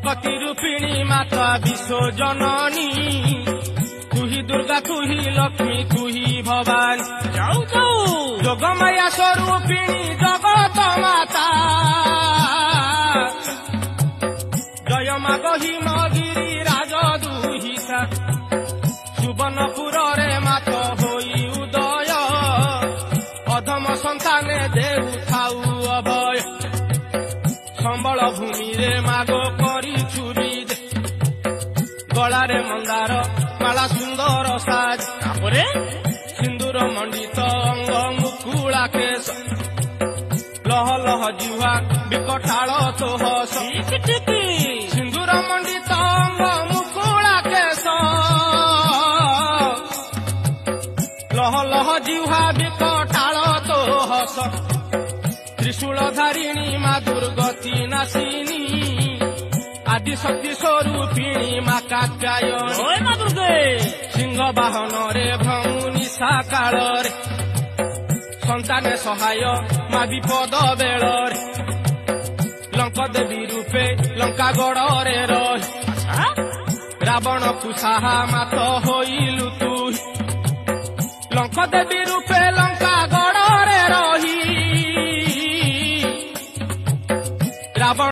प्रकृति रूपिणी माता विश्व जननी तुही दुर्गा तुही लक्ष्मी तुही भवानी जाऊ जाऊ जोगमाया स्वरूपिणी जगत माता जय माग हिमगिरी राज दुहिता सुवर्णपुर रे मात होई उदय अधम संताने देउ थाउ अभय संबल भूमि रे माग करी चुरी दे गलारे मंदार माला सुंदर साज सिंदूर मंडित अंग मुकुला केश लह लह जिह्वा विकटाल तो हस सिंदूर मंडित अंग मुकुला केश लह लह जिह्वा विकटाल तो हस त्रिशूल धारिणी मा दुर्गति नाशिनी आदि शक्ति स्वरूपिणी मा कात्यायनी सिंह बाहन रे भौनी साकाल रे संताने सहाय मा विपद बेल रे लंक देवी रूपे लंका गड़ रे रही रावण कुशाहा मात होइलु तु लंक देवी रूपे लंका